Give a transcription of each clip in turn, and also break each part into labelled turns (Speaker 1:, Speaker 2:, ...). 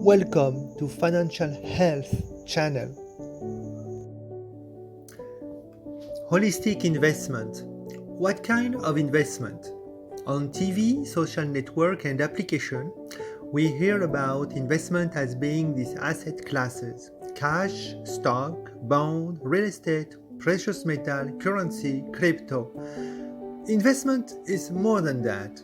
Speaker 1: Welcome to Financial Health Channel. Holistic investment. What kind of investment? On TV, social network and application, we hear about investment as being these asset classes: cash, stock, bond, real estate, precious metal, currency, crypto. Investment is more than that.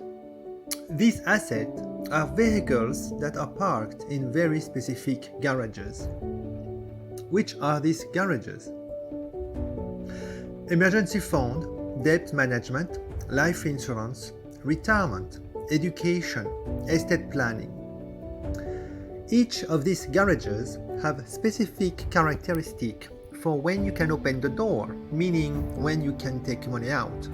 Speaker 1: These assets are vehicles that are parked in very specific garages. Which are these garages? Emergency fund, debt management, life insurance, retirement, education, estate planning. Each of these garages have specific characteristics for when you can open the door, meaning when you can take money out.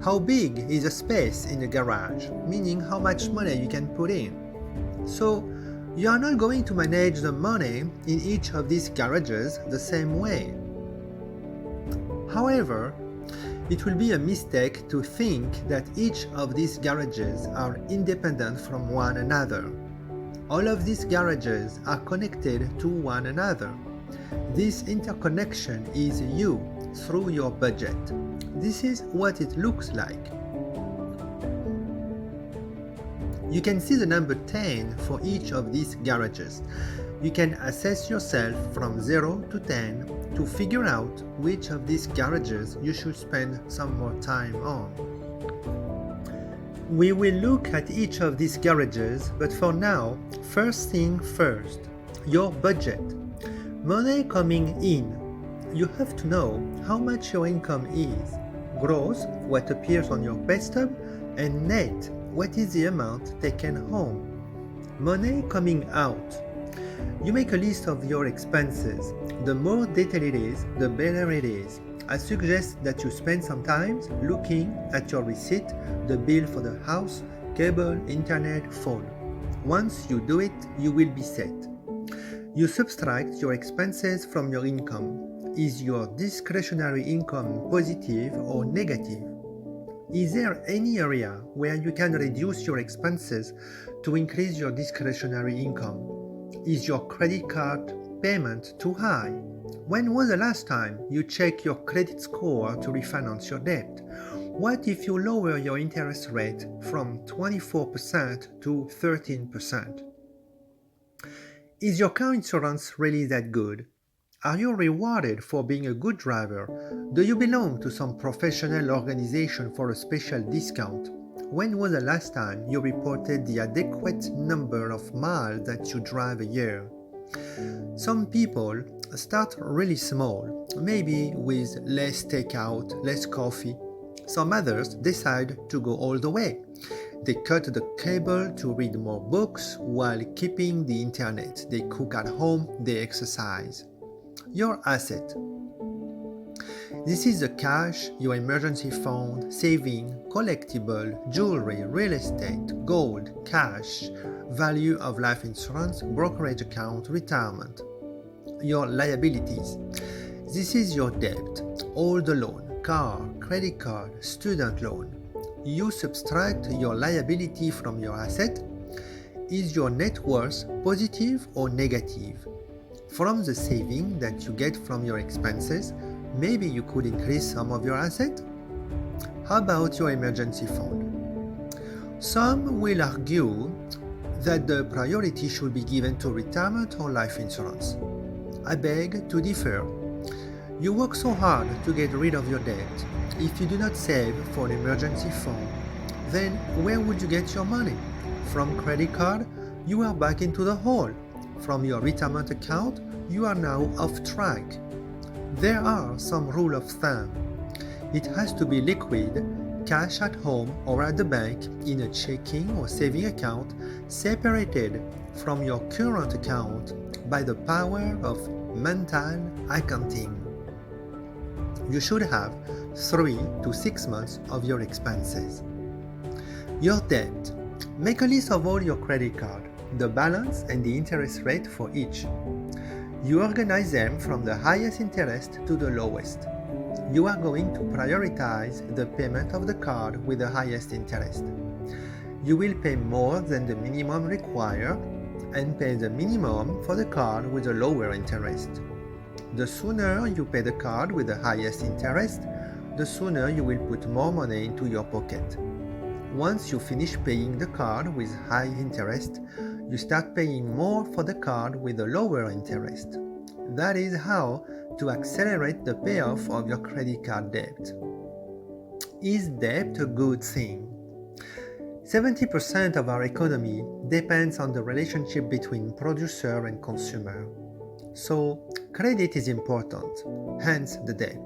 Speaker 1: How big is a space in a garage, meaning how much money you can put in. So, you are not going to manage the money in each of these garages the same way. However, it will be a mistake to think that each of these garages are independent from one another. All of these garages are connected to one another. This interconnection is you through your budget. This is what it looks like. You can see the number 10 for each of these garages. You can assess yourself from 0 to 10 to figure out which of these garages you should spend some more time on. We will look at each of these garages, but for now, first thing first, your budget. Money coming in. You have to know how much your income is. Gross, what appears on your pay stub, and net, what is the amount taken home. Money coming out. You make a list of your expenses. The more detailed it is, the better it is. I suggest that you spend some time looking at your receipt, the bill for the house, cable, internet, phone. Once you do it, you will be set. You subtract your expenses from your income. Is your discretionary income positive or negative? Is there any area where you can reduce your expenses to increase your discretionary income? Is your credit card payment too high? When was the last time you checked your credit score to refinance your debt? What if you lower your interest rate from 24% to 13%? Is your car insurance really that good? Are you rewarded for being a good driver? Do you belong to some professional organization for a special discount? When was the last time you reported the adequate number of miles that you drive a year? Some people start really small, maybe with less takeout, less coffee. Some others decide to go all the way. They cut the cable to read more books while keeping the internet. They cook at home, they exercise. Your asset. This is the cash, your emergency fund, saving, collectible, jewelry, real estate, gold, cash, value of life insurance, brokerage account, retirement. Your liabilities. This is your debt, all the loan, car, credit card, student loan. You subtract your liability from your asset. Is your net worth positive or negative? From the saving that you get from your expenses, maybe you could increase some of your asset? How about your emergency fund? Some will argue that the priority should be given to retirement or life insurance. I beg to differ. You work so hard to get rid of your debt. If you do not save for an emergency fund, then where would you get your money? From credit card, you are back into the hole. From your retirement account, you are now off track. There are some rule of thumb. It has to be liquid, cash at home or at the bank in a checking or saving account separated from your current account by the power of mental accounting. You should have 3 to 6 months of your expenses. Your debt. Make a list of all your credit cards, the balance and the interest rate for each. You organize them from the highest interest to the lowest. You are going to prioritize the payment of the card with the highest interest. You will pay more than the minimum required and pay the minimum for the card with a lower interest. The sooner you pay the card with the highest interest, the sooner you will put more money into your pocket. Once you finish paying the card with high interest, you start paying more for the card with a lower interest. That is how to accelerate the payoff of your credit card debt. Is debt a good thing? 70% of our economy depends on the relationship between producer and consumer. So, credit is important, hence the debt.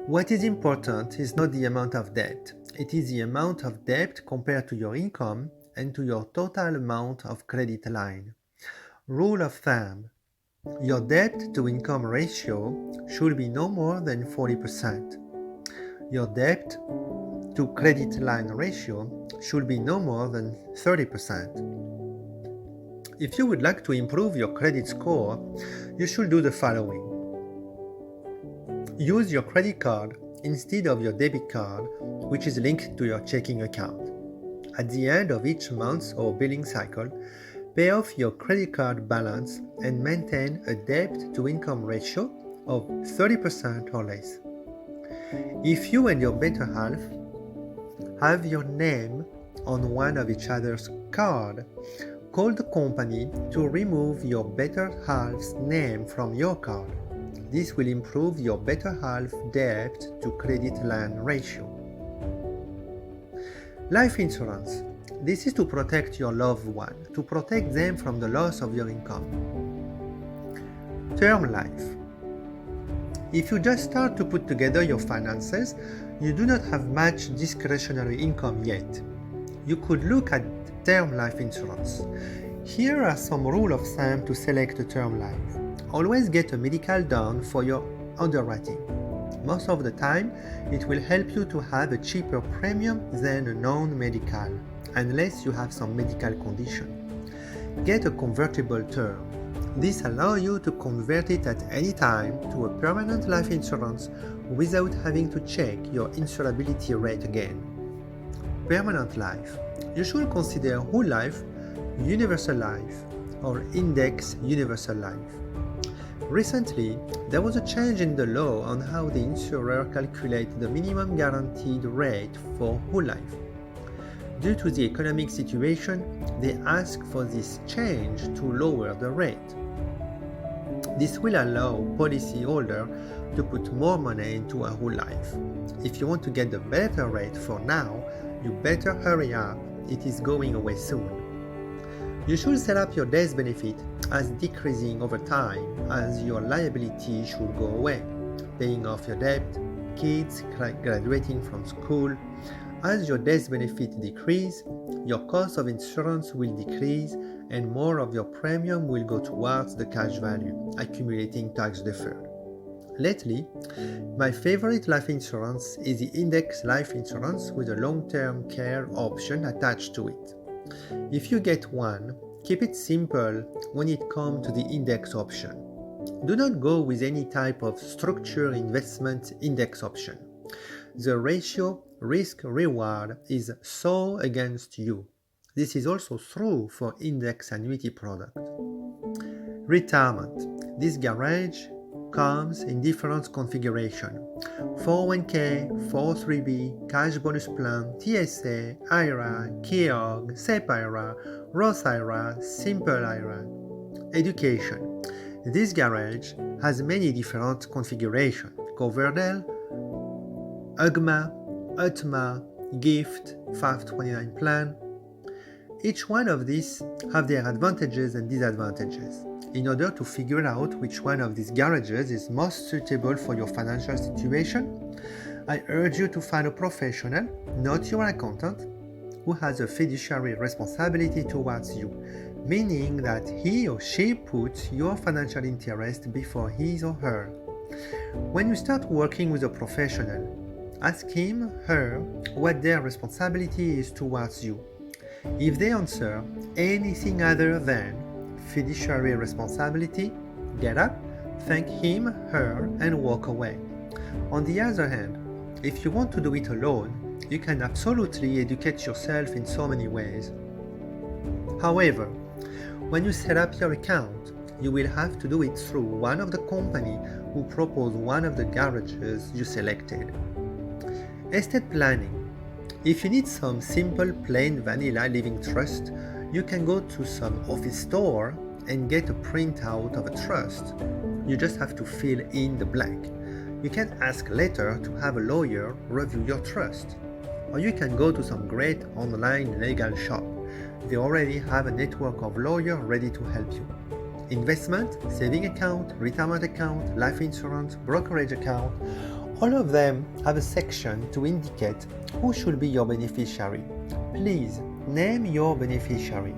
Speaker 1: What is important is not the amount of debt, it is the amount of debt compared to your income and to your total amount of credit line. Rule of thumb: your debt to income ratio should be no more than 40%. Your debt to credit line ratio should be no more than 30%. If you would like to improve your credit score, you should do the following. Use your credit card instead of your debit card, which is linked to your checking account. At the end of each month or billing cycle, pay off your credit card balance and maintain a debt to income ratio of 30% or less. If you and your better half have your name on one of each other's card, call the company to remove your better half's name from your card. This will improve your better half debt to credit line ratio. Life insurance. This is to protect your loved one, to protect them from the loss of your income. Term life. If you just start to put together your finances, you do not have much discretionary income yet. You could look at term life insurance. Here are some rules of thumb to select a term life. Always get a medical done for your underwriting. Most of the time, it will help you to have a cheaper premium than a non-medical, unless you have some medical condition. Get a convertible term. This allows you to convert it at any time to a permanent life insurance without having to check your insurability rate again. Permanent life. You should consider whole life, universal life, or index universal life. Recently, there was a change in the law on how the insurer calculates the minimum guaranteed rate for whole life. Due to the economic situation, they ask for this change to lower the rate. This will allow policyholder to put more money into a whole life. If you want to get the better rate for now, you better hurry up, it is going away soon. You should set up your death benefit as decreasing over time as your liability should go away, paying off your debt, kids graduating from school. As your death benefit decrease, your cost of insurance will decrease and more of your premium will go towards the cash value, accumulating tax deferred. Lately, my favorite life insurance is the index life insurance with a long-term care option attached to it. If you get one, keep it simple when it comes to the index option. Do not go with any type of structured investment index option. The ratio risk-reward is so against you. This is also true for index annuity product. Retirement. This garage comes in different configuration: 401k, 403b, cash bonus plan, TSA, IRA, KEOG, SEP IRA, Roth IRA, Simple IRA. Education. This garage has many different configurations: Coverdell, UGMA, UTMA, GIFT, 529 plan. Each one of these have their advantages and disadvantages. In order to figure out which one of these garages is most suitable for your financial situation, I urge you to find a professional, not your accountant, who has a fiduciary responsibility towards you, meaning that he or she puts your financial interest before his or her. When you start working with a professional, ask him, her, what their responsibility is towards you. If they answer anything other than fiduciary responsibility, get up, thank him, her, and walk away. On the other hand, if you want to do it alone, you can absolutely educate yourself in so many ways. However, when you set up your account, you will have to do it through one of the companies who propose one of the garages you selected. Estate planning. If you need some simple plain vanilla living trust, you can go to some office store and get a printout of a trust. You just have to fill in the blank. You can ask later to have a lawyer review your trust. Or you can go to some great online legal shop. They already have a network of lawyers ready to help you. Investment, saving account, retirement account, life insurance, brokerage account, all of them have a section to indicate who should be your beneficiary. Please name your beneficiaries.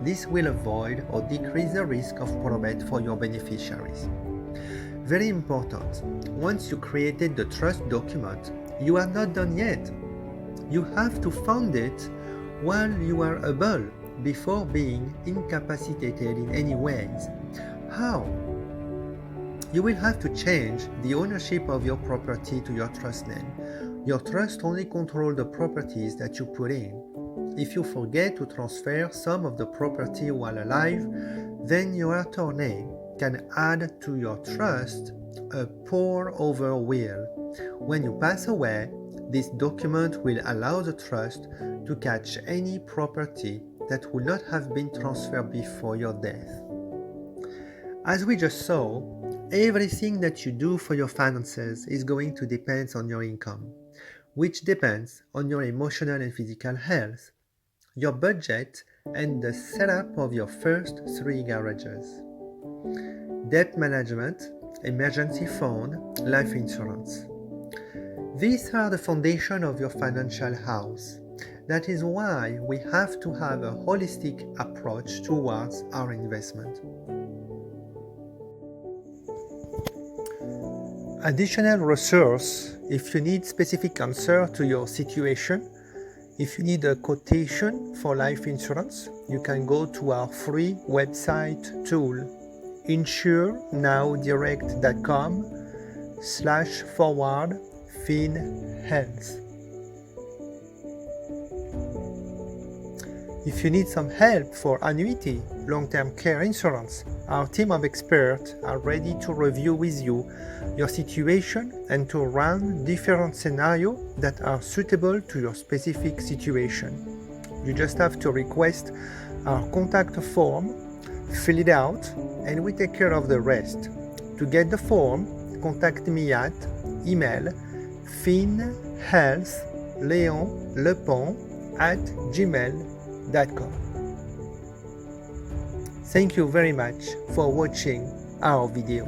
Speaker 1: This will avoid or decrease the risk of probate for your beneficiaries. Very important, once you created the trust document, you are not done yet. You have to fund it while you are able before being incapacitated in any ways. How? You will have to change the ownership of your property to your trust name. Your trust only controls the properties that you put in. If you forget to transfer some of the property while alive, then your attorney can add to your trust a pour-over will. When you pass away, this document will allow the trust to catch any property that would not have been transferred before your death. As we just saw, everything that you do for your finances is going to depend on your income, which depends on your emotional and physical health, your budget, and the setup of your first 3 garages. Debt management, emergency fund, life insurance. These are the foundation of your financial house. That is why we have to have a holistic approach towards our investment. Additional resource, if you need specific answer to your situation, if you need a quotation for life insurance, you can go to our free website tool, insurenowdirect.com/FinHealth. If you need some help for annuity, long-term care insurance, our team of experts are ready to review with you your situation and to run different scenarios that are suitable to your specific situation. You just have to request our contact form, fill it out, and we take care of the rest. To get the form, contact me at email finhealthleonlepont@gmail.com. Thank you very much for watching our video.